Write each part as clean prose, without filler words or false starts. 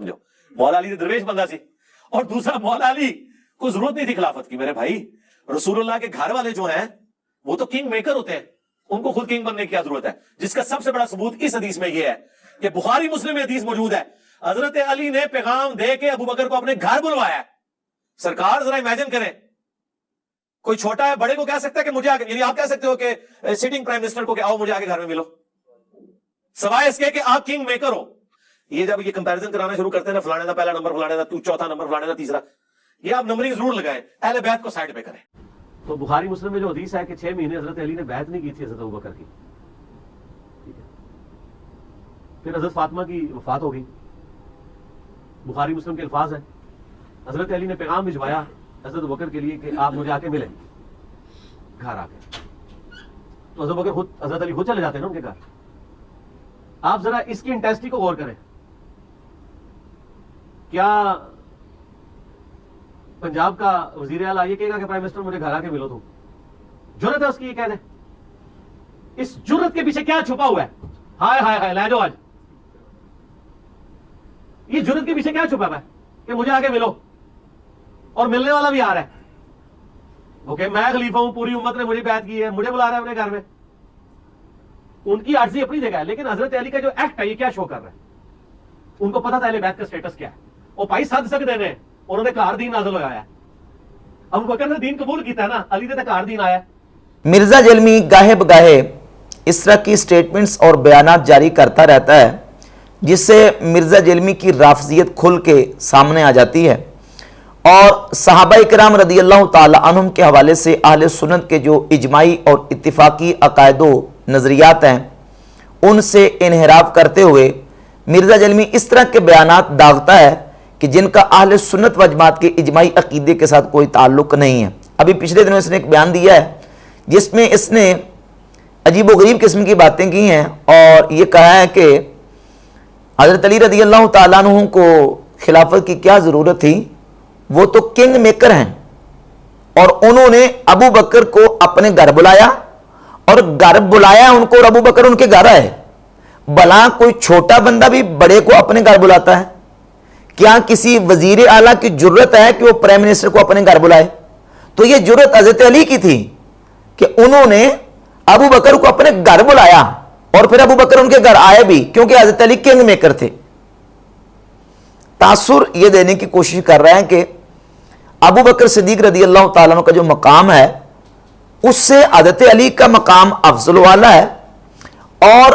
سمجھو مولا علی درویش بندہ سی، اور دوسرا مولا علی کو ضرورت نہیں تھی خلافت کی. میرے بھائی رسول اللہ کے گھر والے جو ہیں وہ تو کنگ میکر ہوتے ہیں، ان کو خود کنگ بننے کی کیا ضرورت ہے؟ جس کا سب سے بڑا ثبوت اس حدیث میں یہ ہے کہ بخاری مسلم میں حدیث موجود ہے، حضرت علی نے پیغام دے کے ابو بکر کو اپنے گھر بلوایا ہے. سرکار ذرا امیجن کریں، کوئی چھوٹا ہے بڑے کو کہہ سکتا ہے کہ مجھے آگے، یعنی آپ کہہ سکتے ہو کہ سٹنگ پرائم منسٹر کو کہ آؤ مجھے آگے گھر میں ملو، سوائے اس کے کہ آپ کنگ میکر ہو. یہ جب یہ کمپیریزن کرانا شروع کرتے ہیں نا، فلانے دا پہلا نمبر، فلانے دا چوتھا نمبر، فلانے دا تیسرا، یہ آپ نمبرنگ ضرور لگائیں، اہل بیت کو سائڈ پہ کریں. تو بخاری مسلم میں جو حدیث ہے کہ 6 مہینے حضرت علی نے بیعت نہیں کی تھی حضرت ابوبکر کی. ٹھیک ہے، پھر حضرت فاطمہ کی وفات ہو گئی. بخاری مسلم کے الفاظ ہیں، حضرت علی نے پیغام بھجوایا حضرت ابوبکر کے لیے کہ آپ مجھے آ کے ملیں گھر آ کے. تو حضرت ابوبکر حضرت علی خود چلے جاتے ہیں نا ان کے گھر. آپ ذرا اس کی انٹینسٹی کو غور کریں. کیا پنجاب کا وزیر اعلیٰ یہ کہے گا کہ پرائم منسٹر مجھے گھر آ کے ملو؟ تو جرت ہے اس کی یہ کہہ دیں؟ اس جرت کے پیچھے کیا چھپا ہوا ہے؟ ہائے ہائے ہائے، لے جاؤ آج. یہ جرت کے پیچھے کیا چھپا ہوا ہے کہ مجھے آ کے ملو؟ اور ملنے والا بھی آ رہا ہے، اوکے میں خلیفہ ہوں، پوری امت نے مجھے بیعت کی ہے، مجھے بلا رہا ہے اپنے گھر میں. ان کی عاجزی اپنی جگہ ہے، لیکن حضرت علی کا جو ایکٹ ہے یہ کیا شو کر رہا ہے؟ ان کو پتا تھا اہل بیت کا سٹیٹس کیا ہے. وہ بھائی سد سکتے ہیں، انہوں نے کار دین نازل ہویا ہے. ابو بکر نے دین قبول کیتا ہے نا، علی نے کار دین آیا ہے. مرزا جلمی گاہے بگاہے اس طرح کی سٹیٹمنٹس اور بیانات جاری کرتا رہتا ہے جس سے مرزا جلمی کی رافضیت کھل کے سامنے آ جاتی ہے، اور صحابہ کرام رضی اللہ تعالی عنہم کے حوالے سے اہل سنت کے جو اجماعی اور اتفاقی عقائد و نظریات ہیں ان سے انحراف کرتے ہوئے مرزا جلمی اس طرح کے بیانات داغتا ہے کہ جن کا اہل سنت و جماعت کے اجماعی عقیدے کے ساتھ کوئی تعلق نہیں ہے. ابھی پچھلے دنوں اس نے ایک بیان دیا ہے جس میں اس نے عجیب و غریب قسم کی باتیں کی ہیں، اور یہ کہا ہے کہ حضرت علی رضی اللہ تعالیٰ عنہ کو خلافت کی کیا ضرورت تھی، وہ تو کنگ میکر ہیں، اور انہوں نے ابو بکر کو اپنے گھر بلایا، اور گھر بلایا ان کو اور ابو بکر ان کے گھر آئے. بلا کوئی چھوٹا بندہ بھی بڑے کو اپنے گھر بلاتا ہے؟ کیا کسی وزیر اعلیٰ کی جرت ہے کہ وہ پرائم منسٹر کو اپنے گھر بلائے؟ تو یہ جرت حضرت علی کی تھی کہ انہوں نے ابو بکر کو اپنے گھر بلایا، اور پھر ابو بکر ان کے گھر آئے بھی، کیونکہ حضرت علی کنگ میکر تھے. تاثر یہ دینے کی کوشش کر رہے ہیں کہ ابو بکر صدیق رضی اللہ تعالیٰ عنہ کا جو مقام ہے اس سے حضرت علی کا مقام افضل والا ہے. اور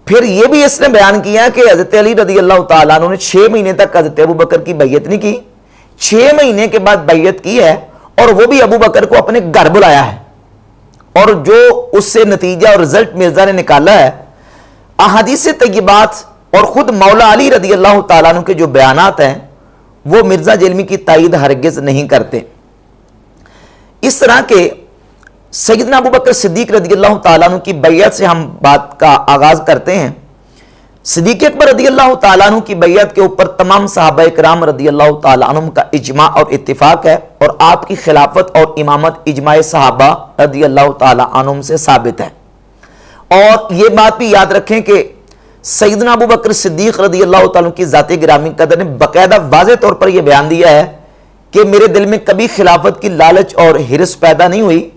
پھر یہ بھی اس نے بیان کیا کہ حضرت علی رضی اللہ تعالیٰ عنہ نے 6 مہینے تک حضرت ابو بکر کی بیعت نہیں کی، 6 مہینے کے بعد بیعت کی ہے، اور وہ بھی ابو بکر کو اپنے گھر بلایا ہے. اور جو اس سے نتیجہ اور رزلٹ مرزا نے نکالا ہے، احادیث طیبات اور خود مولا علی رضی اللہ تعالیٰ عنہ کے جو بیانات ہیں وہ مرزا جلمی کی تائید ہرگز نہیں کرتے. اس طرح کے سیدنا ابو بکر صدیق رضی اللہ تعالیٰ عنہ کی بیعت سے ہم بات کا آغاز کرتے ہیں. صدیق اکبر رضی اللہ تعالیٰ عنہ کی بیعت کے اوپر تمام صحابہ کرام رضی اللہ تعالیٰ عنہ کا اجماع اور اتفاق ہے، اور آپ کی خلافت اور امامت اجماع صحابہ رضی اللہ تعالیٰ عنہ سے ثابت ہے. اور یہ بات بھی یاد رکھیں کہ سیدنا ابو بکر صدیق رضی اللہ تعالیٰ عنہ کی ذات گرامی قدر نے باقاعدہ واضح طور پر یہ بیان دیا ہے کہ میرے دل میں کبھی خلافت کی لالچ اور ہرس پیدا نہیں ہوئی،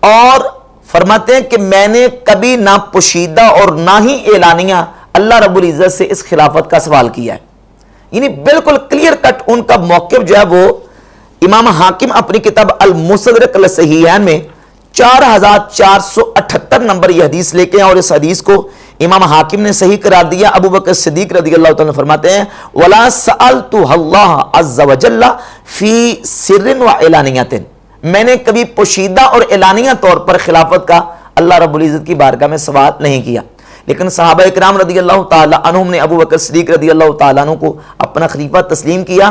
اور فرماتے ہیں کہ میں نے کبھی نہ پوشیدہ اور نہ ہی اعلانیہ اللہ رب العزت سے اس خلافت کا سوال کیا ہے. یعنی بالکل کلیئر کٹ ان کا موقف جو ہے وہ امام حاکم اپنی کتاب المستدرک الصحیحین میں 4478 نمبر یہ حدیث لے کے ہیں، اور اس حدیث کو امام حاکم نے صحیح قرار دیا. ابو بکر صدیق رضی اللہ تعالیٰ عنہ فرماتے ہیں وَلَا سَأَلْتُهَا اللَّهَ عَزَّ وَجَلَّ فِي سِرٍ وَإِعْلَانِيَةٍ، میں نے کبھی پوشیدہ اور اعلانیہ طور پر خلافت کا اللہ رب العزت کی بارگاہ میں سوال نہیں کیا. لیکن صحابہ اکرام رضی اللہ تعالیٰ عنہم نے ابو بکر صدیق رضی اللہ تعالیٰ عنہ کو اپنا خلیفہ تسلیم کیا،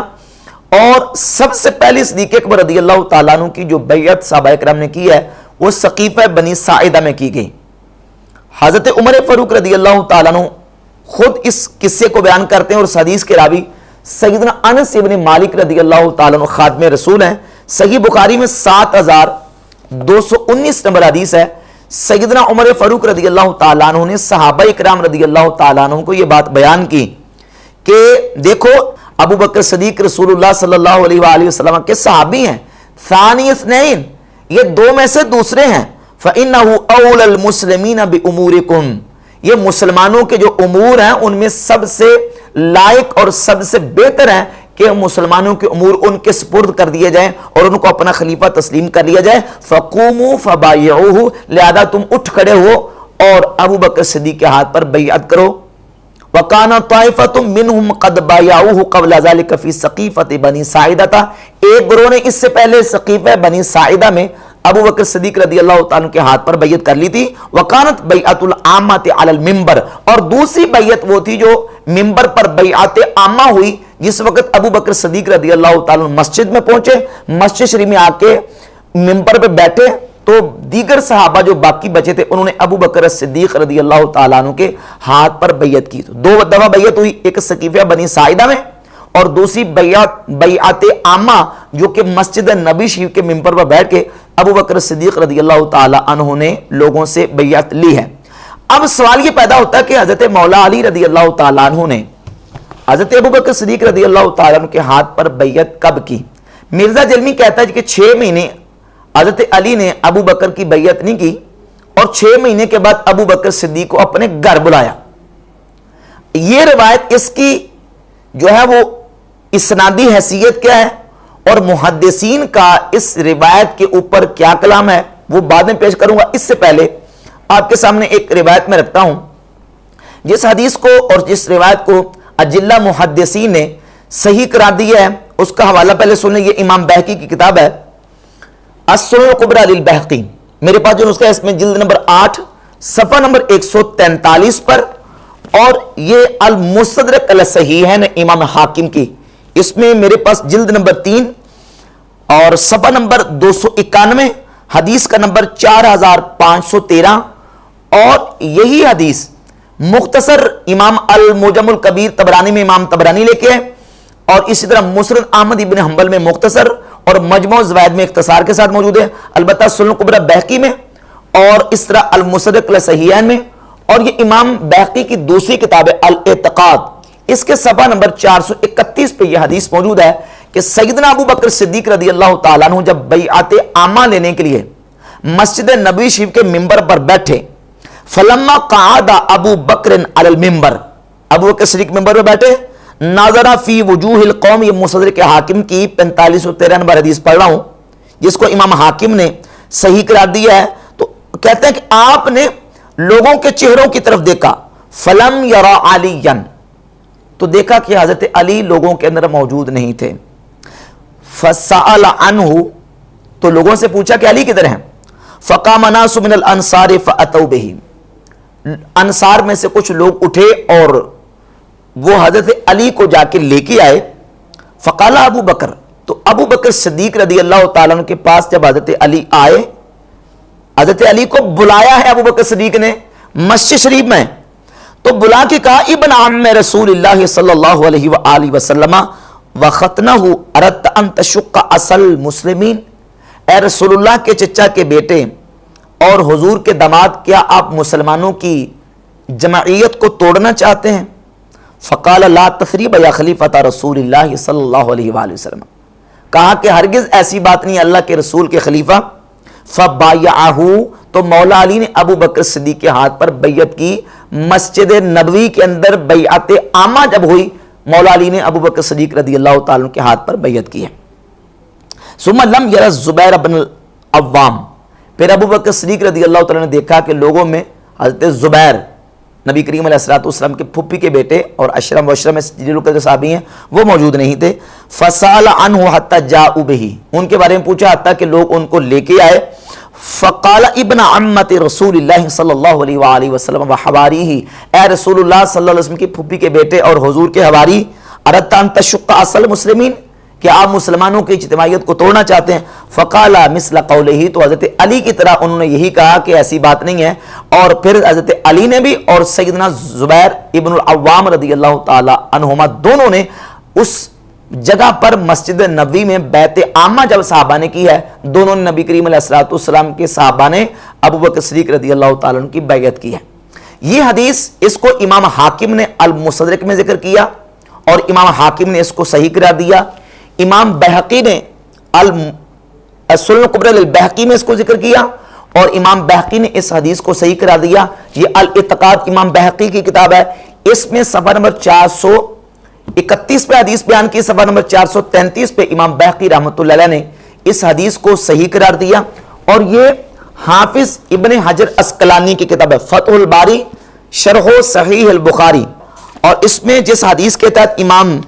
اور سب سے پہلی صدیق اکبر رضی اللہ تعالیٰ عنہ کی جو بیعت صحابہ اکرام نے کی ہے وہ سقیفہ بنی ساعدہ میں کی گئی. حضرت عمر فاروق رضی اللہ تعالیٰ عنہ خود اس قصے کو بیان کرتے ہیں، اور اس حدیث کے راوی سیدنا انس ابن مالک رضی اللہ تعالیٰ عنہ خادم رسول ہیں. صحیح بخاری میں 7219 نمبر حدیث ہے. سیدنا عمر فاروق رضی اللہ تعالیٰ عنہ نے صحابہ اکرام رضی اللہ تعالیٰ عنہ کو یہ بات بیان کی کہ دیکھو ابو بکر صدیق رسول اللہ صلی اللہ علیہ وآلہ وسلم کے صحابی ہیں، ثانی اثنین، یہ دو میں سے دوسرے ہیں، فَإِنَّهُ أَوْلَى الْمُسْلِمِينَ بِأُمُورِكُمْ، یہ مسلمانوں کے جو امور ہیں ان میں سب سے لائق اور سب سے بہتر ہیں کہ مسلمانوں کے امور ان کے سپرد کر دیے جائیں اور ان کو اپنا خلیفہ تسلیم کر لیا جائے، فَقُومُوا فَبَايِعُوهُ، لہذا تم اٹھ کھڑے ہو اور ابو بکر صدیق کے ہاتھ پر بیعت کرو۔ وَقَانَ طَائِفَةٌ مِّنْهُمْ قَدْ بَايَعُوهُ قَبْلَ ذَلِكَ فِي سَقِيفَةِ بَنِي سَاعِدَةَ، ایک گروہ نے اس سے پہلے سقیفہ بنی ساعدہ میں ابو بکر صدیق رضی اللہ تعالیٰ کے ہاتھ پر بیعت کر لی تھی۔ وَقَانَتْ بَيْعَةُ الْعَامَّةِ عَلَى الْمِنبَرِ، اور دوسری بیعت وہ تھی جو ممبر پر بیعت عامہ ہوئی، جس وقت ابو بکر صدیق رضی اللہ تعالیٰ مسجد میں پہنچے، مسجد شریف میں آ کے ممبر پہ بیٹھے تو دیگر صحابہ جو باقی بچے تھے انہوں نے ابو بکر صدیق رضی اللہ تعالیٰ عنہ کے ہاتھ پر بیعت کی۔ تو دو دفعہ بیعت ہوئی، ایک سقیفہ بنی ساعدہ میں اور دوسری بیعت عامہ جو کہ مسجد نبی شریف کے ممبر پر بیٹھ کے ابو بکر صدیق رضی اللہ تعالیٰ عنہ نے لوگوں سے بیعت لی ہے۔ اب سوال یہ پیدا ہوتا ہے کہ حضرت مولا علی رضی اللہ تعالیٰ عنہ نے حضرت ابو بکر صدیق رضی اللہ تعالیٰ عنہ کے ہاتھ پر بیعت کب کی؟ مرزا جلمی کہتا ہے کہ 6 مہینے حضرت علی نے ابو بکر کی بیعت نہیں کی اور 6 مہینے کے بعد ابو بکر صدیق کو اپنے گھر بلایا۔ یہ روایت اس کی جو ہے وہ اسنادی حیثیت کیا ہے اور محدثین کا اس روایت کے اوپر کیا کلام ہے وہ بعد میں پیش کروں گا۔ اس سے پہلے آپ کے سامنے ایک روایت میں رکھتا ہوں جس حدیث کو اور جس روایت کو اجلہ محدثین نے صحیح قرار دیا ہے، اس کا حوالہ پہلے سنیں۔ یہ امام بہقی کی کتاب ہے السنن الکبریٰ للبہقی، میرے پاس جو نسخہ ہے اس میں جلد نمبر 8 صفحہ نمبر 143 پر، اور یہ المستدرک علی الصحیحین امام حاکم کی، اس میں میرے پاس جلد نمبر 3 اور صفحہ نمبر 291، حدیث کا نمبر 4513، اور یہی حدیث مختصر امام المعجم الکبیر طبرانی میں امام طبرانی لے کے ہے، اور اسی طرح مسند احمد ابن حنبل میں مختصر اور مجموع الزوائد میں اختصار کے ساتھ موجود ہے، البتہ سنن الکبریٰ بہقی میں، اور اس طرح المستدرک علی الصحیحین میں، اور یہ امام بہقی کی دوسری کتاب ہے الاعتقاد، اس کے صفحہ نمبر 431 پہ یہ حدیث موجود ہے کہ سیدنا ابو بکر صدیق رضی اللہ تعالیٰ عنہ جب بیعت عامہ لینے کے لیے مسجد نبوی شریف کے ممبر پر بیٹھے، فلما قعد ابو بکر علی المنبر، ابو بکر صدیق ممبر پر بیٹھے، ناظر فی وجوہ القوم، یہ مستدرک حاکم کی 4513 نمبر حدیث پڑھ رہا ہوں جس کو امام حاکم نے صحیح قرار دیا ہے، تو کہتے ہیں کہ آپ نے لوگوں کے چہروں کی طرف دیکھا، فلم یرا علیًا، تو دیکھا کہ حضرت علی لوگوں کے اندر موجود نہیں تھے، فسأل عنہ، تو لوگوں سے پوچھا کہ علی کدھر ہیں، فقام ناس من الانصار فاتوا بہ، انصار میں سے کچھ لوگ اٹھے اور وہ حضرت علی کو جا کے لے کے آئے، فقال ابو بکر، تو ابو بکر صدیق رضی اللہ تعالیٰ عنہ کے پاس جب حضرت علی آئے، حضرت علی کو بلایا ہے ابو بکر صدیق نے مسجد شریف میں، تو بلا کے کہا ابن عم رسول اللہ صلی اللہ علیہ وآلہ وسلم وختنہ اردت ان تشق اصل المسلمین، اے رسول اللہ کے چچا کے بیٹے اور حضور کے داماد، کیا آپ مسلمانوں کی جمعیت کو توڑنا چاہتے ہیں؟ فقال لا تثریب یا خلیفۃ رسول اللہ صلی اللہ علیہ وآلہ وسلم، کہا کہ ہرگز ایسی بات نہیں اللہ کے رسول کے خلیفہ۔ فبایعہ، تو مولا علی نے ابو بکر صدیق کے ہاتھ پر بیعت کی، مسجد نبوی کے اندر بیعت عامہ جب ہوئی مولا علی نے ابو بکر صدیق رضی اللہ تعالیٰ کے ہاتھ پر بیعت کی ہے۔ ثم لم یر الزبیر بن العوام، پھر ابو بکر صدیق رضی اللہ تعالیٰ نے دیکھا کہ لوگوں میں حضرت زبیر نبی کریم علیہ السلام کے پھپھی کے بیٹے اور عشرہ مبشرہ میں جن لوگ صحابی ہیں وہ موجود نہیں تھے، فسأل عنہ حتی جاؤ بہ، ان کے بارے میں پوچھا حتیٰ کہ لوگ ان کو لے کے آئے، فقال ابن عمت رسول اللہ صلی اللہ علیہ وآلہ وسلم وحواریہ، اے رسول اللہ صلی اللہ علیہ وسلم کی پھپھی کے بیٹے اور حضور کے حواری، اردت ان تشق اصل مسلمین، کہ آپ مسلمانوں کی اجتماعیت کو توڑنا چاہتے ہیں؟ فقال مثل قولہ، تو حضرت علی کی طرح انہوں نے یہی کہا کہ ایسی بات نہیں ہے، اور پھر حضرت علی نے بھی اور سیدنا زبیر ابن العوام رضی اللہ تعالی عنہما دونوں نے اس جگہ پر مسجد نبوی میں بیعت عامہ جب صحابہ نے کی ہے، دونوں نے نبی کریم علیہ السلام کے صحابہ نے ابو بکر صدیق رضی اللہ تعالیٰ عنہ کی بیعت کی ہے۔ یہ حدیث اس کو امام حاکم نے المستدرک میں ذکر کیا، اور امام حاکم نے اس کو صحیح قرار دیا. امام بہقی نے السنن الکبری للبہقی میں اس کو ذکر کیا اور امام بہقی نے اس حدیث کو صحیح قرار دیا. یہ الاعتقاد امام بہقی کی کتاب ہے, اس میں صفحہ نمبر 431 پہ حدیث بیان کی, صفحہ نمبر 433 پہ امام بہقی رحمۃ اللہ علیہ نے اس حدیث کو صحیح قرار دیا. اور یہ حافظ ابن حجر اسقلانی کی کتاب ہے فتح الباری شرح صحیح البخاری, اور اس میں جس حدیث کے تحت امام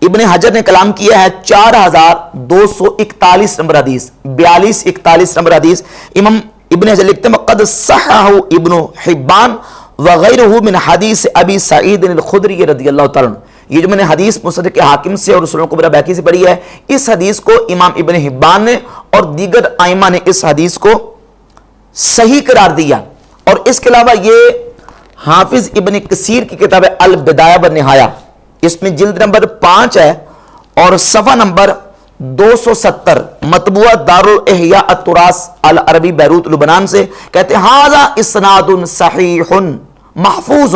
ابن حجر نے کلام کیا ہے 4241 نمبر حدیث, 4241 نمبر حدیث, امام ابن حجر لکھتے ہیں قد صححہ ابن حبان وغیرہ من حدیث ابی سعید الخدری رضی اللہ تعالیٰ عنہ. یہ جو میں نے حدیث مصدق حاکم سے اور سنن کبری بہقی سے پڑھی ہے, اس حدیث کو امام ابن حبان نے اور دیگر ائمہ نے اس حدیث کو صحیح قرار دیا. اور اس کے علاوہ یہ حافظ ابن کثیر کی کتاب ہے البدایہ والنہایہ, اس میں جلد نمبر 5 ہے اور صفحہ نمبر 270, مطبوعہ دار الاحیاء التراث العربی بیروت لبنان سے کہتے ہیں ھذا اسناد صحیح محفوظ,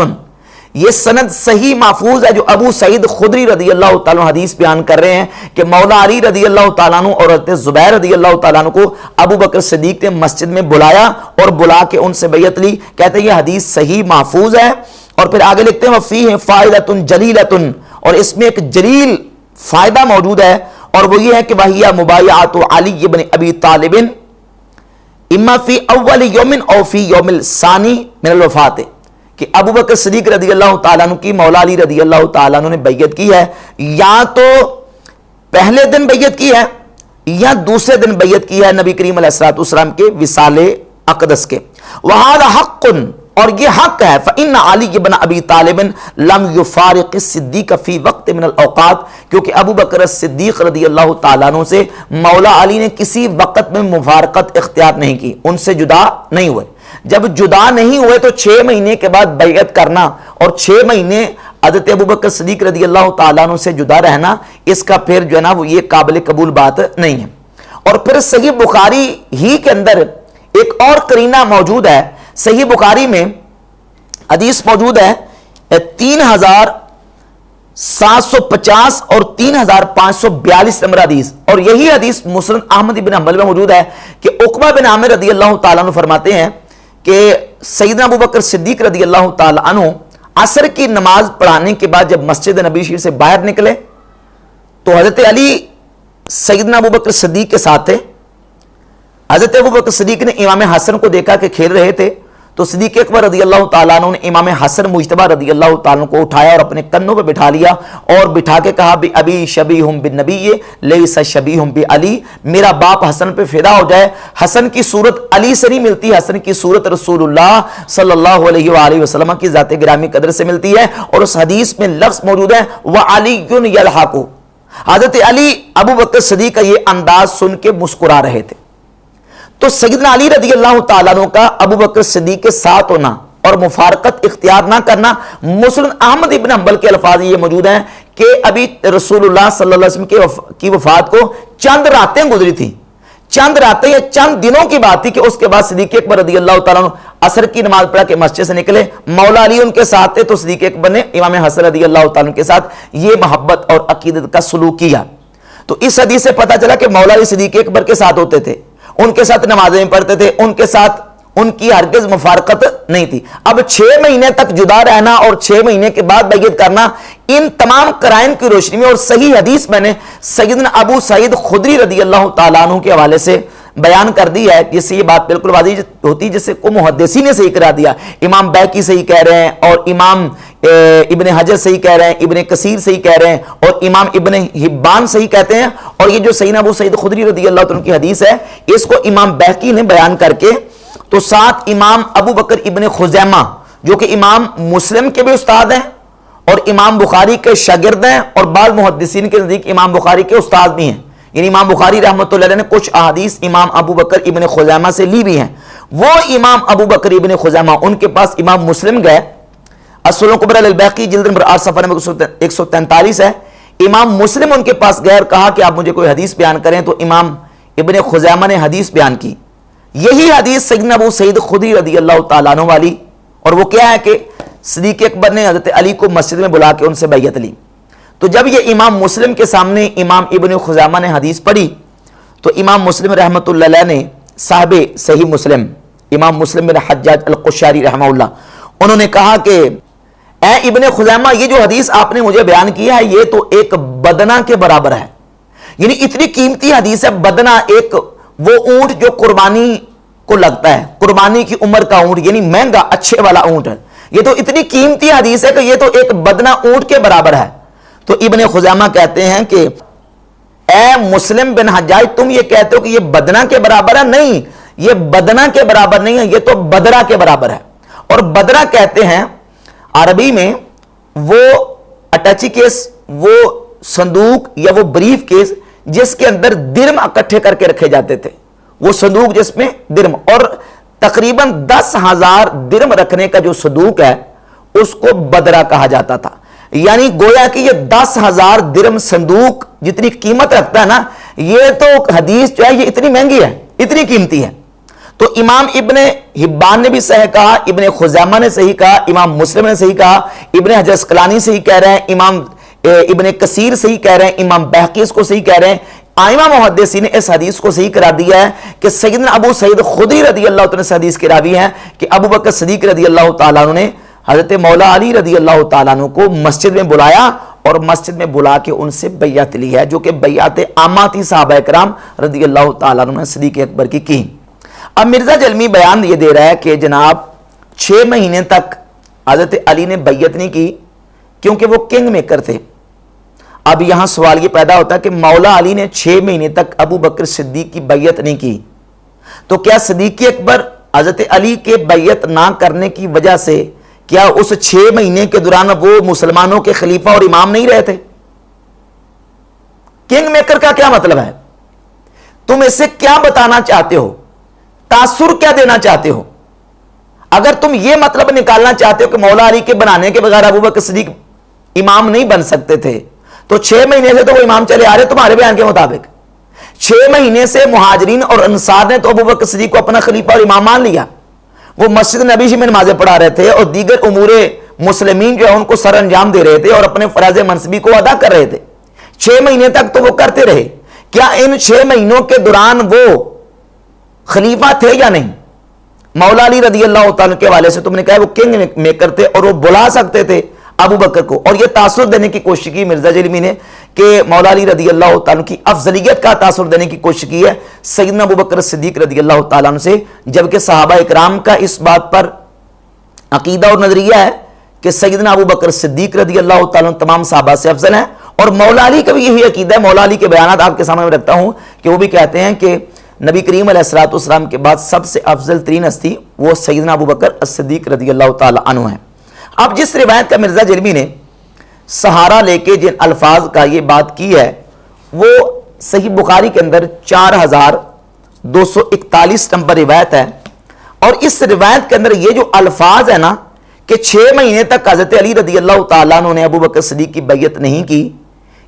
یہ سند صحیح محفوظ ہے جو ابو سعید خدری رضی اللہ تعالیٰ عنہ حدیث بیان کر رہے ہیں کہ مولا علی رضی اللہ تعالیٰ عنہ اور حضرت زبیر رضی اللہ تعالیٰ عنہ کو ابو بکر صدیق نے مسجد میں بلایا اور بلا کے ان سے بیعت لی. کہتے ہیں یہ حدیث صحیح محفوظ ہے. اور پھر آگے لکھتے ہیں وفیہ فائدۃ جلیلۃ, اور اس میں ایک جلیل فائدہ موجود ہے, اور وہ یہ ہے کہ وہی مبایعۃ علی بن ابی طالب اما فی اول یوم او فی یوم الثانی من الوفات, کہ ابو بکر صدیق رضی اللہ تعالیٰ عنہ کی مولا علی رضی اللہ تعالیٰ عنہ نے بیعت کی ہے, یا تو پہلے دن بیعت کی ہے یا دوسرے دن بیعت کی ہے نبی کریم علیہ الصلوۃ والسلام کے وصال اقدس کے. وہذا حق, اور یہ حق ہے. فإن علی بن ابی طالب لم یفارق الصدیق فی وقت من الاوقات, کیونکہ ابو بکر صدیق رضی اللہ تعالیٰ عنہ سے مولا علی نے کسی وقت میں مفارقت اختیار نہیں کی, ان سے جدا نہیں ہوئے. جب جدا نہیں ہوئے تو 6 مہینے کے بعد بیعت کرنا اور 6 مہینے حضرت ابو بکر صدیق رضی اللہ تعالیٰ عنہ سے جدا رہنا, اس کا پھر جو ہے نا وہ یہ قابل قبول بات نہیں ہے. اور پھر صحیح بخاری ہی کے اندر ایک اور قرینہ موجود ہے. صحیح بخاری میں حدیث موجود ہے 3750 اور 3542 نمبر حدیث, اور یہی حدیث مسند احمد بن حنبل میں موجود ہے کہ عقبہ بن عامر رضی اللہ تعالیٰ عنہ فرماتے ہیں کہ سیدنا ابو بکر صدیق رضی اللہ تعالیٰ عنہ عصر کی نماز پڑھانے کے بعد جب مسجد نبی شریف سے باہر نکلے تو حضرت علی سیدنا ابو بکر صدیق کے ساتھ تھے. حضرت ابو بکر صدیق نے امام حسن کو دیکھا کہ کھیل رہے تھے, تو صدیق اکبر رضی اللہ تعالیٰ عنہ نے امام حسن مجتبی رضی اللہ تعالیٰ عنہ کو اٹھایا اور اپنے کندھوں پہ بٹھا لیا اور بٹھا کے کہا بھی ابی شبیہ بالنبی لیس شبیہ بعلی, میرا باپ حسن پہ فدا ہو جائے, حسن کی صورت علی سے نہیں ملتی, حسن کی صورت رسول اللہ صلی اللہ علیہ وآلہ وسلم کی ذات گرامی قدر سے ملتی ہے. اور اس حدیث میں لفظ موجود ہے وعلی یلحق, حضرت علی ابو بکر صدیق کا یہ انداز سن کے مسکرا رہے تھے. تو سیدنا علی رضی اللہ تعالیٰ عنہ کا ابو بکر صدیق کے ساتھ ہونا اور مفارقت اختیار نہ کرنا, مسند احمد ابن حنبل کے الفاظ یہ موجود ہیں کہ ابھی رسول اللہ صلی اللہ علیہ وسلم کی وفات کو چند راتیں گزری تھی, چند راتیں یا چند دنوں کی بات تھی کہ اس کے بعد صدیق اکبر رضی اللہ تعالیٰ عنہ عصر کی نماز پڑھا کے مسجد سے نکلے, مولا علی ان کے ساتھ تھے, تو صدیق اکبر نے امام حسن رضی اللہ تعالیٰ عنہ کے ساتھ یہ محبت اور عقیدت کا سلوک کیا. تو اس حدیث سے پتہ چلا کہ مولا علی صدیق اکبر کے ساتھ ہوتے تھے, ان کے ساتھ نمازیں پڑھتے تھے, ان کے ساتھ ان کی ہرگز مفارقت نہیں تھی. اب 6 مہینے تک جدا رہنا اور 6 مہینے کے بعد بیعت کرنا, ان تمام قرائن کی روشنی میں اور صحیح حدیث میں نے سیدنا ابو سعید خدری رضی اللہ تعالیٰ عنہ کے حوالے سے بیان کر دی ہے, جس سے یہ بات بالکل واضح ہوتی, جس سے کو محدثین نے صحیح کرا دیا. امام بہقی صحیح کہہ رہے ہیں اور امام ابن حجر صحیح کہہ رہے ہیں, ابن کثیر صحیح کہہ رہے ہیں اور امام ابن حبان صحیح کہتے ہیں. اور یہ جو سیدنا ابو سعید خدری رضی اللہ عنہ کی حدیث ہے, اس کو امام بہقی نے بیان کر کے تو ساتھ امام ابو بکر ابن خزیمہ جو کہ امام مسلم کے بھی استاد ہیں اور امام بخاری کے شاگرد ہیں اور بعض محدثین کے نزدیک امام بخاری کے استاد بھی ہیں, یعنی امام بخاری رحمۃ اللہ علیہ نے کچھ احادیث امام ابو بکر ابن خزیمہ سے لی بھی ہیں. وہ امام ابو بکر ابن خزیمہ ان کے پاس امام مسلم گئے, السنن الکبری للبیہقی جلد نمبر 8 صفحہ نمبر 143 ہے. امام مسلم ان کے پاس گئے اور کہا کہ آپ مجھے کوئی حدیث بیان کریں, تو امام ابن خزیمہ نے حدیث بیان کی. یہی حدیث سیدنا ابو سعید خدری رضی اللہ تعالیٰ عنہ والی, اور وہ کیا ہے کہ صدیق اکبر نے حضرت علی کو مسجد میں بلا کے ان سے بیعت لی. تو جب یہ امام مسلم کے سامنے امام ابن خزیمہ نے حدیث پڑھی تو امام مسلم رحمۃ اللہ علیہ نے صاحب صحیح مسلم امام مسلم بن حجاج القشاری رحمہ اللہ انہوں نے کہا کہ اے ابن خزیمہ یہ جو حدیث آپ نے مجھے بیان کیا ہے یہ تو ایک بدنہ کے برابر ہے، یعنی اتنی قیمتی حدیث ہے۔ بدنہ ایک وہ اونٹ جو قربانی کو لگتا ہے، قربانی کی عمر کا اونٹ، یعنی مہنگا اچھے والا اونٹ ہے، یہ تو اتنی قیمتی حدیث ہے کہ یہ تو ایک بدنہ اونٹ کے برابر ہے۔ تو ابن خزیمہ کہتے ہیں کہ اے مسلم بن حجاج تم یہ کہتے ہو کہ یہ بدنہ کے برابر ہے، نہیں یہ بدنہ کے برابر نہیں ہے، یہ تو بدرہ کے برابر ہے۔ اور بدرہ کہتے ہیں عربی میں وہ اٹیچی کیس، وہ صندوق یا وہ بریف کیس جس کے اندر درم اکٹھے کر کے رکھے جاتے تھے، وہ صندوق جس میں درم، اور تقریباً 10,000 درم رکھنے کا جو صندوق ہے اس کو بدرہ کہا جاتا تھا۔ یعنی گویا کہ یہ 10,000 درم صندوق جتنی قیمت رکھتا ہے نا، یہ تو حدیث جو ہے یہ اتنی مہنگی ہے، اتنی قیمتی ہے۔ تو امام ابن حبان نے بھی صحیح کہا، ابن خزیمہ نے صحیح کہا، امام مسلم نے صحیح کہا، ابن حجر اسقلانی صحیح کہہ رہے ہیں، امام ابن کثیر صحیح کہہ رہے ہیں، امام بہقی اس کو صحیح کہہ رہے ہیں، ائمہ محدثین نے اس حدیث کو صحیح قرار دیا ہے کہ سیدنا ابو سعید خدری رضی اللہ تعالیٰ عنہ حدیث کے راوی ہیں کہ ابو بکر صدیق رضی اللہ تعالیٰ عنہ نے حضرت مولا علی رضی اللہ تعالیٰ عنہ کو مسجد میں بلایا اور مسجد میں بلا کے ان سے بیعت لی ہے، جو کہ بیعت عامہ تھی صحابہ کرام رضی اللہ تعالیٰ عنہ نے صدیق اکبر کی۔ اب مرزا جلمی بیان یہ دے رہا ہے کہ جناب 6 مہینے تک حضرت علی نے بیعت نہیں کی کیونکہ وہ کنگ میکر تھے۔ اب یہاں سوال یہ پیدا ہوتا ہے کہ مولا علی نے 6 مہینے تک ابو بکر صدیق کی بیعت نہیں کی، تو کیا صدیق اکبر حضرت علی کے بیعت نہ کرنے کی وجہ سے کیا اس 6 مہینے کے دوران وہ مسلمانوں کے خلیفہ اور امام نہیں رہے تھے؟ کنگ میکر کا کیا مطلب ہے؟ تم اس سے کیا بتانا چاہتے ہو؟ تاثر کیا دینا چاہتے ہو؟ اگر تم یہ مطلب نکالنا چاہتے ہو کہ مولا علی کے بنانے کے بغیر ابو بکر صدیق امام نہیں بن سکتے تھے، تو 6 مہینے سے تو وہ امام چلے آ رہے تمہارے بیان کے مطابق۔ 6 مہینے سے مہاجرین اور انصار نے تو ابو بکر صدیق کو اپنا خلیفہ اور امام مان لیا، وہ مسجد نبی میں نمازیں پڑھا رہے تھے اور دیگر امور مسلمین جو ہے ان کو سر انجام دے رہے تھے اور اپنے فرائض منصبی کو ادا کر رہے تھے۔ 6 مہینے تک تو وہ کرتے رہے، کیا ان 6 مہینوں کے دوران وہ خلیفہ تھے یا نہیں؟ مولا علی رضی اللہ تعالیٰ کے حوالے سے تم نے کہا وہ کنگ میکر تھے اور وہ بلا سکتے تھے ابو بکر کو، اور یہ تاثر دینے کی کوشش کی مرزا جلمی نے کہ مولا علی رضی اللہ تعالیٰ کی افضلیت کا تاثر دینے کی کوشش کی ہے سیدنا ابو بکر صدیق رضی اللہ تعالیٰ عنہ سے، جبکہ صحابہ اکرام کا اس بات پر عقیدہ اور نظریہ ہے کہ سیدنا ابو بکر صدیق رضی اللہ تعالیٰ عنہ تمام صحابہ سے افضل ہیں، اور مولا علی کا بھی یہی عقیدہ ہے۔ مولا علی کے بیانات آپ کے سامنے میں رکھتا ہوں کہ وہ بھی کہتے ہیں کہ نبی کریم علیہ الصلوۃ والسلام کے بعد سب سے افضل ترین ہستی وہ سیدنا ابو بکر الصدیق رضی اللہ تعالیٰ عنہ ہیں۔ اب جس روایت کا مرزا جلمی نے سہارا لے کے جن الفاظ کا یہ بات کی ہے وہ صحیح بخاری کے اندر 4241 نمبر روایت ہے، اور اس روایت کے اندر یہ جو الفاظ ہے نا کہ 6 مہینے تک حضرت علی رضی اللہ تعالیٰ عنہ نے ابو بکر صدیق کی بیعت نہیں کی،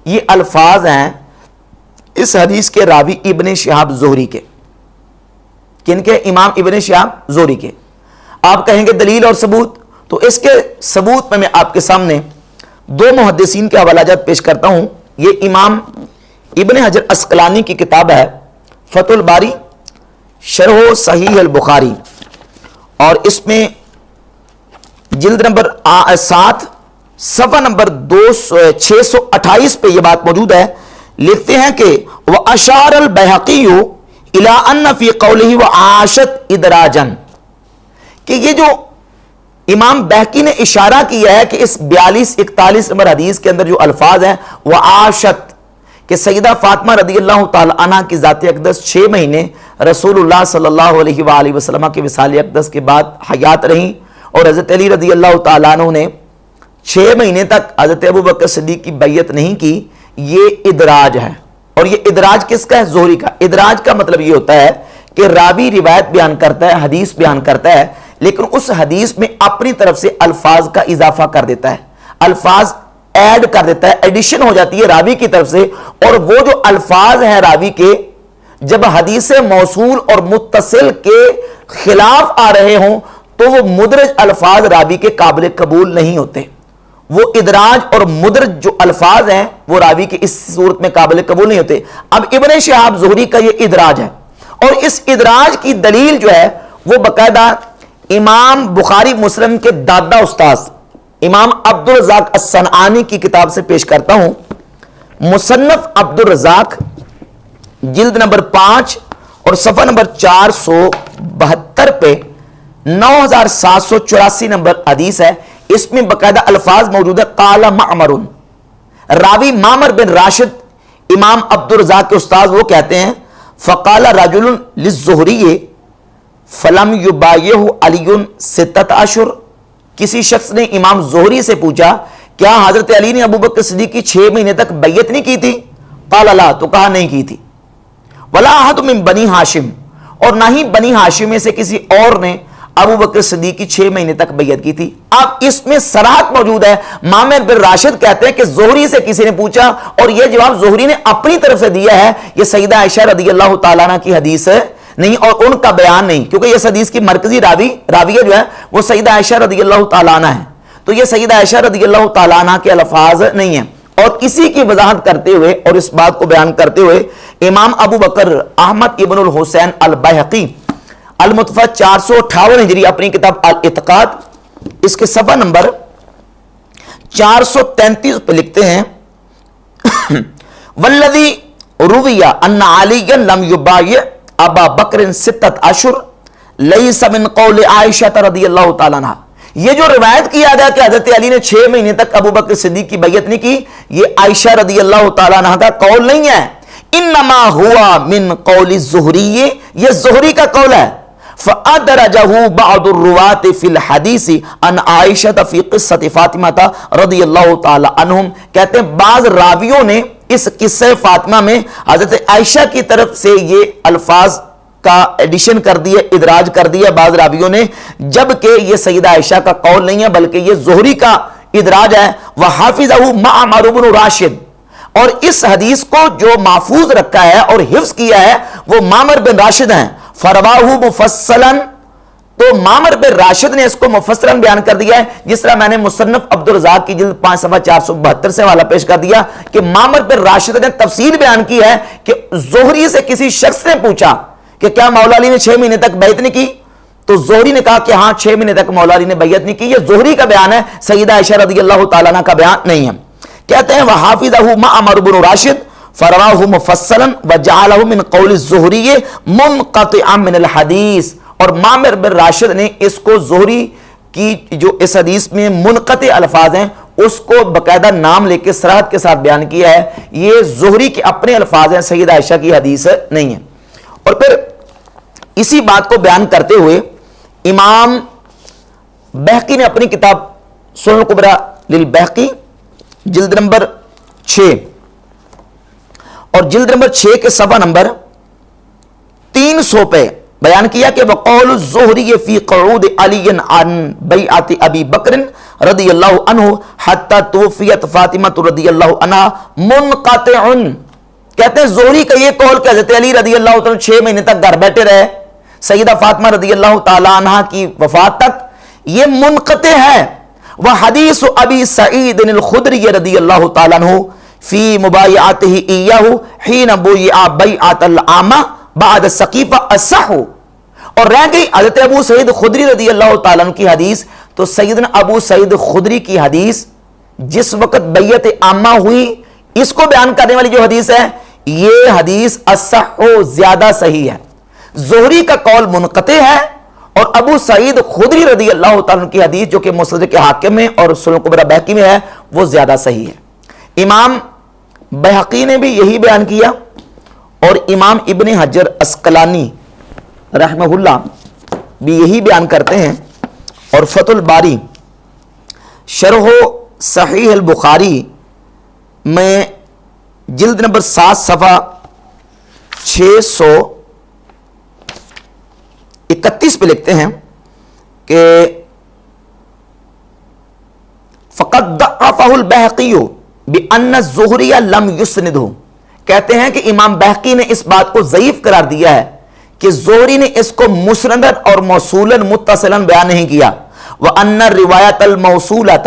یہ الفاظ ہیں اس حدیث کے راوی ابن شہاب زہری کے۔ کن کے؟ امام ابن شہاب زہری کے۔ آپ کہیں گے دلیل اور ثبوت، تو اس کے ثبوت میں آپ کے سامنے 2 محدثین کے حوالہ جات پیش کرتا ہوں۔ یہ امام ابن حجر اسقلانی کی کتاب ہے فتح الباری شرح صحیح البخاری، اور اس میں جلد نمبر 7 صفحہ نمبر 628 پہ یہ بات موجود ہے۔ لکھتے ہیں کہ وَأَشَارَ الْبَيْهَقِيُّ إِلَىٰ أَنَّ فِي قَوْلِهِ وَعَاشَتْ إِدْرَاجًا، کہ یہ جو امام بہقی نے اشارہ کیا ہے کہ اس 4241 نمبر حدیث کے اندر جو الفاظ ہیں وعاشت، کہ سیدہ فاطمہ رضی اللہ تعالی عنہ کی ذات اقدس 6 مہینے رسول اللہ صلی اللہ علیہ وآلہ وسلم کے وصال اقدس کے بعد حیات رہیں، اور حضرت علی رضی اللہ تعالیٰ عنہ نے 6 مہینے تک حضرت ابو بکر صدیق کی بیعت نہیں کی، یہ ادراج ہے۔ اور یہ ادراج کس کا ہے؟ زہری کا۔ ادراج کا مطلب یہ ہوتا ہے کہ راوی روایت بیان کرتا ہے، حدیث بیان کرتا ہے، لیکن اس حدیث میں اپنی طرف سے الفاظ کا اضافہ کر دیتا ہے، الفاظ ایڈ کر دیتا ہے، ایڈیشن ہو جاتی ہے راوی کی طرف سے، اور وہ جو الفاظ ہیں راوی کے جب حدیث موصول اور متصل کے خلاف آ رہے ہوں تو وہ مدرج الفاظ راوی کے قابل قبول نہیں ہوتے، وہ ادراج اور مدرج جو الفاظ ہیں وہ راوی کی اس صورت میں قابل قبول نہیں ہوتے. اب ابن شہاب زہری کا یہ ادراج ہے، اور اس ادراج کی دلیل جو ہے وہ باقاعدہ امام بخاری مسلم کے دادا استاذ امام عبدالرزاق الصنعانی کی کتاب سے پیش کرتا ہوں. مصنف عبدالرزاق جلد نمبر 5 اور صفحہ نمبر 472 پہ 9784 نمبر حدیث ہے. اس میں باقاعدہ الفاظ موجود ہے قال معمر، راوی معمر بن راشد امام عبدالرزاق کے استاذ وہ کہتے ہیں فقال رجل للزہری فلم یبایعہ علی 6 اشہر، کسی شخص نے امام زہری سے پوچھا کیا حضرت علی نے ابو بکر صدیق کی 6 مہینے تک بیعت نہیں کی تھی؟ قال لا، تو کہا نہیں کی تھی. ولا احد من بنی ہاشم، اور نہ ہی بنی ہاشم میں سے کسی اور نے ابو بکر صدیق کی 6 مہینے تک بیعت کی تھی. اب اس میں صراحت موجود ہے. معمر بن راشد کہتے ہیں کہ زہری سے کسی نے پوچھا اور یہ جواب زہری نے اپنی طرف سے دیا ہے. یہ سیدہ عائشہ رضی اللہ تعالیٰ عنہ کی حدیث نہیں اور ان کا بیان نہیں، کیونکہ اس حدیث کی مرکزی راویہ جو ہے وہ سیدہ عائشہ رضی اللہ تعالیٰ عنہ ہے. تو یہ سیدہ عائشہ رضی اللہ تعالیٰ عنہ کے الفاظ نہیں ہیں. اور اسی کی وضاحت کرتے ہوئے اور اس بات کو بیان کرتے ہوئے امام ابو بکر احمد ابن الحسین البیہقی المتوفی 458 ہجری اپنی کتاب الاعتقاد اس کے صفحہ نمبر 433 پہ لکھتے ہیں والذی روی ان علی لم یبایع ابا بکر 6 اشہر لیس من قول عائشہ رضی اللہ تعالیٰ عنہ. یہ جو روایت کیا گیا کہ حضرت علی نے 6 مہینے تک ابو بکر صدیق کی بیعت نہیں کی، یہ عائشہ رضی اللہ تعالیٰ عنہ کا قول نہیں ہے. انما ہوا من قول الزہری، یہ زہری کا قول ہے. فأدرجه بعض الرواة في الحديث عن عائشة في قصة فاطمة رضی اللہ تعالی عنہم، کہتے ہیں بعض راویوں نے اس قصہ فاطمہ میں حضرت عائشہ کی طرف سے یہ الفاظ کا ایڈیشن کر دیا، ادراج کر دیا بعض راویوں نے، جبکہ یہ سیدہ عائشہ کا قول نہیں ہے بلکہ یہ زہری کا ادراج ہے. وحافظه معمر بن راشد، اور اس حدیث کو جو محفوظ رکھا ہے اور حفظ کیا ہے وہ معمر بن راشد ہیں. فرواہ مفصلا، تو معمر بن راشد نے اس کو مفصلا بیان کر دیا ہے، جس طرح میں نے مصنف عبدالرزاق کی جلد 5 صفحہ 472 سے حوالہ پیش کر دیا کہ معمر بن راشد نے تفصیل بیان کی ہے کہ زہری سے کسی شخص نے پوچھا کہ کیا مولا علی نے 6 مہینے تک بیعت نہیں کی؟ تو زہری نے کہا کہ ہاں 6 مہینے تک مولا علی نے بیعت نہیں کی. یہ زہری کا بیان ہے، سیدہ عائشہ رضی اللہ تعالیٰ عنہ کا بیان نہیں ہے. کہتے ہیں وحافظہ معمر بن راشد فرواہ مفصلا وجعلہ من قول الزہری منقطعا من الحدیث، اور معمر بن راشد نے اس کو زہری کی جو اس حدیث میں منقطع الفاظ ہیں اس کو باقاعدہ نام لے کے صراحت کے ساتھ بیان کیا ہے. یہ زہری کے اپنے الفاظ ہیں، سیدہ عائشہ کی حدیث نہیں ہے. اور پھر اسی بات کو بیان کرتے ہوئے امام بہقی نے اپنی کتاب سنن الکبریٰ للبہقی جلد نمبر 6 اور جلد نمبر 6 کے صفحہ نمبر 300 پہ بیان کیا کہ وقول الزہری فی قعود علی عن بیعت ابی بکر رضی اللہ عنہ حتی توفیت فاطمہ رضی اللہ عنہ منقطع. کہتے ہیں زہری کا یہ قول کہ حضرت علی رضی اللہ عنہ 6 مہینے تک گھر بیٹھے رہے سیدہ فاطمہ رضی اللہ تعالی عنہ کی وفات تک، یہ منقطع ہے. وحدیث ابی سعید الخدری رضی اللہ تعالی عنہ فی مبایعتہ ایہ حین بویع بیعت العامہ بعد ثقیفہ اصح. اور رہ گئی حضرت ابو سعید خدری رضی اللہ تعالیٰ عنہ کی حدیث، تو سیدنا ابو سعید خدری کی حدیث جس وقت بیعت عامہ ہوئی اس کو بیان کرنے والی جو حدیث ہے یہ حدیث اصح زیادہ صحیح ہے. زہری کا قول منقطع ہے اور ابو سعید خدری رضی اللہ تعالیٰ عنہ کی حدیث جو کہ مستدرک حاکم میں اور سنن الکبریٰ بہقی میں ہے وہ زیادہ صحیح ہے. امام بہقی نے بھی یہی بیان کیا اور امام ابن حجر عسقلانی رحمہ اللہ بھی یہی بیان کرتے ہیں. اور فتح الباری شرح صحیح البخاری میں جلد نمبر 7 صفحہ 631 پہ لکھتے ہیں کہ فقد ضعفہ البہقی بأن الزہری لم یسندہ. کہتے ہیں کہ امام بہقی نے اس بات کو ضعیف قرار دیا ہے کہ زہری نے اس کو مسندن اور موصولاً متصلاً بیان نہیں کیا. وَأَنَّ الرِّوَایَةَ الْمَوْصُولَةَ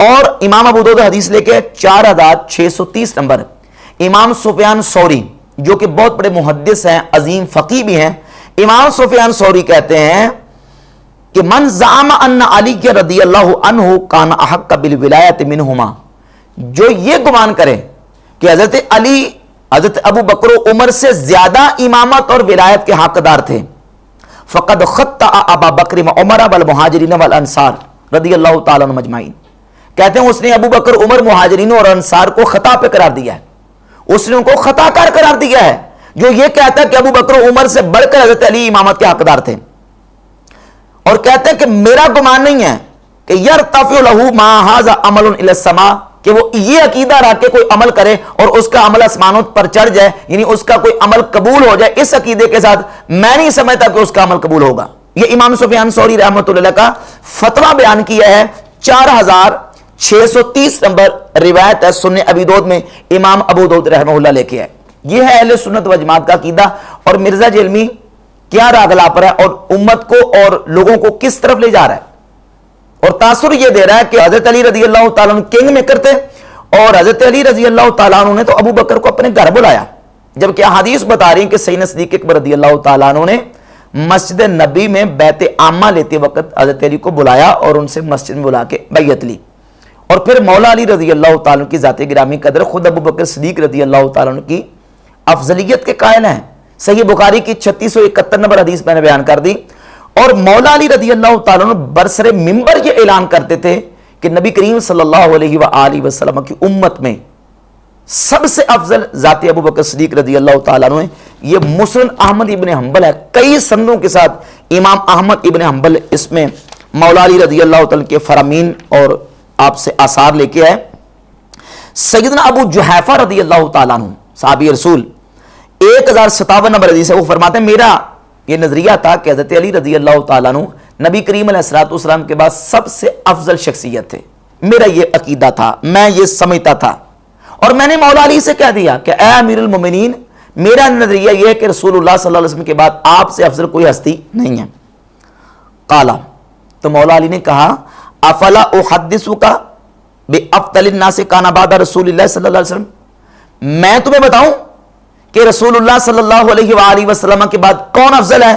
اور امام ابو داؤد حدیث لے کے 4630 نمبر، امام سفیان ثوری جو کہ بہت بڑے محدث ہیں، عظیم فقیہ بھی ہیں، امام سفیان ثوری کہتے ہیں کہ من زعم ان علی رضی اللہ عنہ کان احق بالولایت منہما، جو یہ گمان کرے کہ حضرت علی حضرت ابو بکر و عمر سے زیادہ امامت اور ولایت کے حقدار تھے، فقد خطأ ابا بکر و عمر والمہاجرین والانصار رضی اللہ تعالی عنہم اجمعین، کہتے ہیں اس نے ابو بکر عمر مہاجرین اور انصار کو خطا پہ قرار دیا ہے، اس نے ان کو خطا کار قرار دیا ہے جو یہ کہتا ہے کہ ابو بکر و عمر سے بڑھ کر حضرت علی امامت کے حقدار تھے، اور کہتے ہیں کہ میرا گمان نہیں ہے کہ یرتفع لہ ما ھذا عمل الی السماء، کہ وہ یہ عقیدہ رکھ کے کوئی عمل کرے اور اس کا عمل آسمانوں پر چڑھ جائے، یعنی اس کا کوئی عمل قبول ہو جائے، اس عقیدے کے ساتھ میں نہیں سمجھتا کہ اس کا عمل قبول ہوگا۔ یہ امام سفیان ثوری رحمۃ اللہ کا فتویٰ بیان کیا ہے، 4630 نمبر روایت ہے سنن ابی داؤد میں، امام ابو داؤد رحمہ اللہ لے کے ہے۔ یہ ہے اہل سنت و جماعت کا عقیدہ، اور مرزا جیلمی کیا راگ لاپر ہے اور امت کو اور لوگوں کو کس طرف لے جا رہا ہے، اور تاثر یہ دے رہا ہے کہ حضرت علی رضی اللہ تعالیٰ عنہ کنگ میکر تھے، اور حضرت علی رضی اللہ تعالیٰ عنہ نے تو ابو بکر کو اپنے گھر بلایا، جبکہ حدیث بتا رہی ہیں کہ سیدنا صدیق اکبر رضی اللہ تعالیٰ عنہ نے مسجد نبی میں بیعت عامہ لیتے وقت حضرت علی کو بلایا اور ان سے مسجد میں بلا کے بیعت لی، اور پھر مولا علی رضی اللہ تعالیٰ عنہ کی ذات گرامی قدر خود ابو بکر صدیق رضی اللہ تعالیٰ عنہ کی افضلیت کے قائل ہیں۔ صحیح بخاری کی 3671 نمبر حدیث میں نے بیان کر دی، اور مولا علی رضی اللہ تعالیٰ عنہ برسر منبر یہ اعلان کرتے تھے کہ نبی کریم صلی اللہ علیہ وآلہ وسلم کی امت میں سب سے افضل ذات ابو بکر صدیق رضی اللہ تعالیٰ عنہ، یہ مسند احمد ابن حنبل ہے، کئی سندوں کے ساتھ امام احمد ابن حنبل اس میں مولا علی رضی اللہ تعالیٰ کے فرامین اور آپ سے آثار لے کے آئے۔ سیدنا ابو جحیفہ رضی اللہ تعالیٰ عنہ صحابی رسول 1057 نمبر حدیث ہے، وہ فرماتے ہیں میرا یہ نظریہ تھا کہ حضرت علی رضی اللہ تعالیٰ عنہ نبی کریم علیہ الصلوۃ والسلام کے بعد سب سے افضل شخصیت تھے، میرا یہ عقیدہ تھا، میں یہ سمجھتا تھا، اور میں نے مولا علی سے کہہ دیا کہ اے امیر المومنین، میرا نظریہ یہ ہے کہ رسول اللہ صلی اللہ علیہ وسلم کے بعد آپ سے افضل کوئی ہستی نہیں ہے۔ قالا، تو مولا علی نے کہا افلا احدثک بافضل الناس کان بعد رسول اللہ صلی اللہ علیہ وسلم، میں تمہیں بتاؤں کہ رسول اللہ صلی اللہ علیہ وآلہ وسلم کے بعد کون افضل ہے؟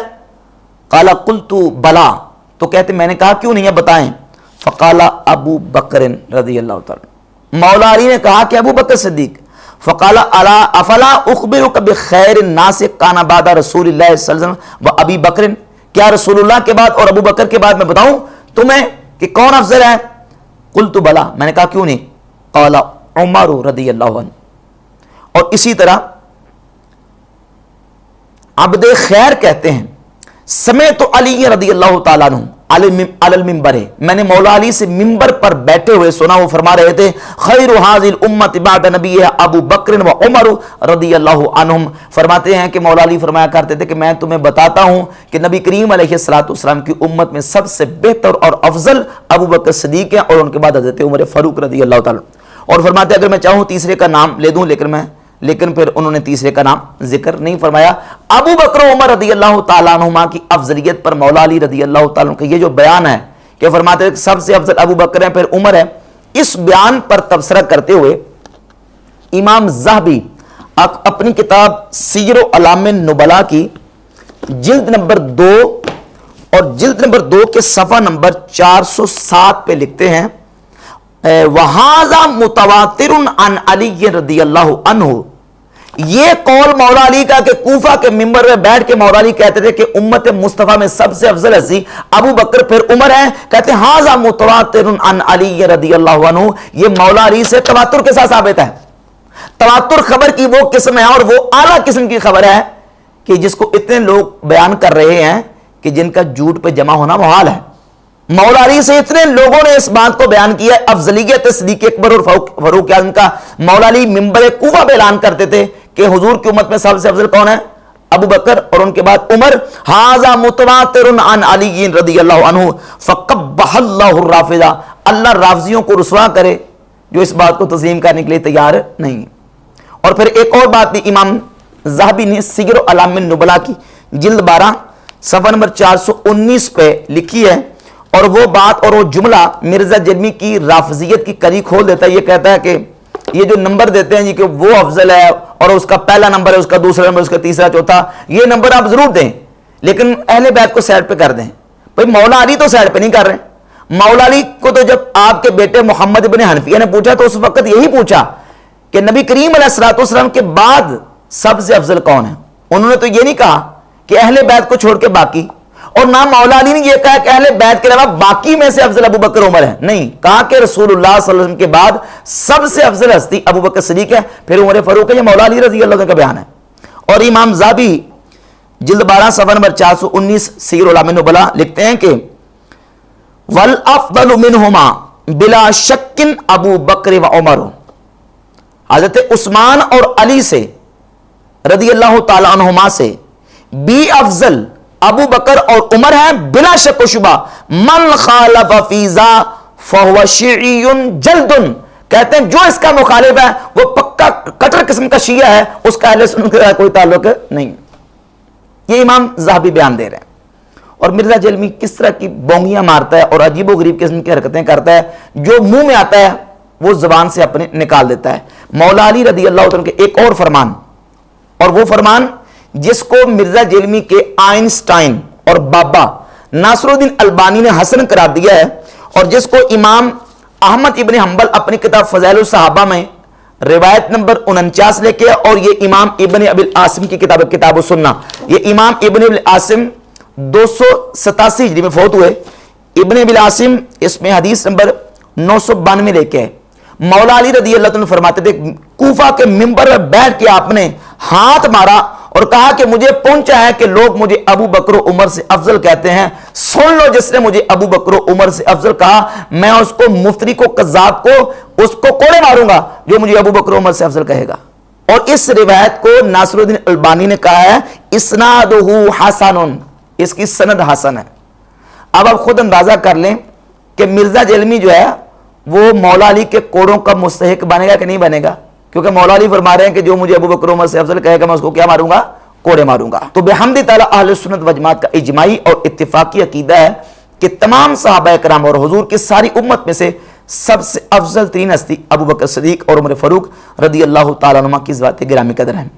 قال قلت بلا، تو کہتے میں نے کہا کیوں نہیں ہے بتائیں۔ فقال ابو بکر رضی اللہ تعالی، مولا علی نے کہا کہ ابو بکر صدیق۔ فقال افلا اخبرک بخیر الناس کان بعد رسول اللہ صلی اللہ علیہ وسلم و ابی بکر، کیا رسول اللہ کے بعد اور ابو بکر کے بعد میں بتاؤں تمہیں کہ کون افضل ہے؟ قلت بلا، میں نے کہا کیوں نہیں۔ قال عمر رضی اللہ عنہ، اور اسی طرح عبد خیر کہتے ہیں سمعت علی رضی اللہ تعالیٰ عنہ علی المنبر، میں نے مولا علی سے منبر پر بیٹھے ہوئے سنا، وہ فرما رہے تھے خیر هذه الامت بعد نبیہ ابو بکر و عمر رضی اللہ عنہم، فرماتے ہیں کہ مولا علی فرمایا کرتے تھے کہ میں تمہیں بتاتا ہوں کہ نبی کریم علیہ الصلوۃ والسلام کی امت میں سب سے بہتر اور افضل ابو بکر صدیق ہیں، اور ان کے بعد حضرت عمر فاروق رضی اللہ تعالیٰ، اور فرماتے ہیں اگر میں چاہوں تیسرے کا نام لے دوں، لیکن پھر انہوں نے تیسرے کا نام ذکر نہیں فرمایا۔ ابو بکر و عمر رضی اللہ تعالیٰ عنہما کی افضلیت پر مولا علی رضی اللہ تعالیٰ عنہ کا یہ جو بیان ہے کہ فرماتے ہیں کہ سب سے افضل ابو بکر ہیں پھر عمر ہے، اس بیان پر تبصرہ کرتے ہوئے امام ذہبی اپنی کتاب سیر اعلام النبلاء کی جلد نمبر 2 اور جلد نمبر 2 کے صفحہ نمبر 407 پہ لکھتے ہیں وَهَذَا مُتَوَاتِرٌ عَنْ عَلِيٍّ رضی اللہ عنہ، یہ قول مولا علی کا کہ کوفہ کے منبر میں بیٹھ کے مولا علی کہتے تھے کہ امت مصطفیٰ میں سب سے افضل ہستی ابو بکر پھر عمر ہے، کہتے ہیں هَذَا مُتَوَاتِرٌ عَنْ عَلِيٍّ رضی اللہ عنہ، یہ مولا علی سے تواتر کے ساتھ ثابت ہے۔ تواتر خبر کی وہ قسم ہے اور وہ اعلیٰ قسم کی خبر ہے کہ جس کو اتنے لوگ بیان کر رہے ہیں کہ جن کا جھوٹ پہ جمع ہونا محال ہے۔ مولا علی سے اتنے لوگوں نے اس بات کو بیان کیا ہے، افضلیت صدیق اکبر اور فاروق اعظم کا۔ مولا علی منبر کوفہ پہ اعلان کرتے تھے کہ حضور کی امت میں سب سے افضل کون ہے؟ ابو بکر، اور ان کے بعد عمر۔ ھذا متواتر عن علی رضی اللہ عنہ فقبح اللہ الرافضہ، اللہ رافضیوں کو رسوا کرے جو اس بات کو تسلیم کرنے کے لیے تیار نہیں۔ اور پھر ایک اور بات بھی امام ذہبی نے سیر اعلام النبلاء کی جلد 12 صفحہ نمبر 419 پہ لکھی ہے، اور وہ بات اور وہ جملہ مرزا جرمی کی رافضیت کی کلی کھول دیتا ہے. یہ کہتا ہے کہ یہ جو نمبر دیتے ہیں جی کہ وہ افضل ہے اور اس کا پہلا نمبر ہے, اس کا دوسرا نمبر, اس کا تیسرا, چوتھا, یہ نمبر آپ ضرور دیں لیکن اہل بیت کو سائڈ پہ کر دیں. بھئی مولا علی تو سائڈ پہ نہیں کر رہے. مولا علی کو تو جب آپ کے بیٹے محمد ابن حنفیہ نے پوچھا تو اس وقت یہی پوچھا کہ نبی کریم علیہ الصلوۃ والسلام کے بعد سب سے افضل کون ہے. انہوں نے تو یہ نہیں کہا کہ اہل بیت کو چھوڑ کے باقی, اور نہ مولا علی نے یہ کہا کہ اہل بیت کے علاوہ باقی میں سے افضل ابو بکر عمر ہے. نہیں, کہا کہ رسول اللہ صلی اللہ علیہ وسلم کے بعد سب سے افضل ہستی ابو بکر صدیق ہے, پھر عمر فاروق ہے. یہ مولا علی رضی اللہ عنہ کا بیان ہے. اور امام زابی جلد 12 صفحہ نمبر 419 سیر اعلام نبلا لکھتے ہیں کہ والافضل منہما بلا شک ابو بکر و عمر. حضرت عثمان اور علی سے رضی اللہ تعالی عنہما سے بھی افضل ابو بکر اور عمر ہیں بلا شک و شبہ. من خالف فی ذا فہو شیعی جلد. کہتے ہیں جو اس کا مخالف ہے وہ پکا کٹر قسم کا شیعہ ہے, اس کا اہل سنت کا کوئی تعلق نہیں. یہ امام زاہبی بیان دے رہے ہیں. اور مرزا جلمی کس طرح کی بونگیاں مارتا ہے اور عجیب و غریب قسم کی حرکتیں کرتا ہے, جو منہ میں آتا ہے وہ زبان سے اپنے نکال دیتا ہے. مولا علی رضی اللہ عنہ کے ایک اور فرمان, اور وہ فرمان جس کو مرزا جلمی کے آئنسٹائن اور بابا ناصر الدین البانی نے حسن قرار دیا ہے, اور جس کو امام احمد ابن حنبل اپنی کتاب فضائل الصحابہ میں روایت نمبر 49 لے کے, اور یہ امام ابن ابی العاصم کی کتاب السنہ, یہ امام ابن ابی العاصم 287 ہجری میں فوت ہوئے. ابن ابی العاصم اس میں حدیث نمبر 992 لے کے. مولا علی رضی اللہ عنہ فرماتے تھے کوفہ کے منبر پر بیٹھ کے آپ نے ہاتھ مارا اور کہا کہ مجھے پہنچا ہے کہ لوگ مجھے ابو بکر و عمر سے افضل کہتے ہیں. سن لو, جس نے مجھے ابو بکر و عمر سے افضل کہا میں اس کو مفتری کو کذاب کو اس کو کوڑے ماروں گا جو مجھے ابو بکر و عمر سے افضل کہے گا. اور اس روایت کو ناصر الدین البانی نے کہا ہے اسنادہ حسن, اس کی سند حسن ہے. اب آپ خود اندازہ کر لیں کہ مرزا جلمی جو ہے وہ مولا علی کے کوڑوں کا مستحق بنے گا کہ نہیں بنے گا, کیونکہ مولا علی فرما رہے ہیں کہ جو مجھے ابو بکر عمر سے افضل کہے گا میں اس کو کیا ماروں گا, کوڑے ماروں گا. تو بحمد تعالی اہل سنت و جماعت کا اجماعی اور اتفاقی عقیدہ ہے کہ تمام صحابہ کرام اور حضور کی ساری امت میں سے سب سے افضل ترین ہستی ابو بکر صدیق اور عمر فاروق رضی اللہ تعالیٰ عنہما کی ذات گرامی قدر ہیں.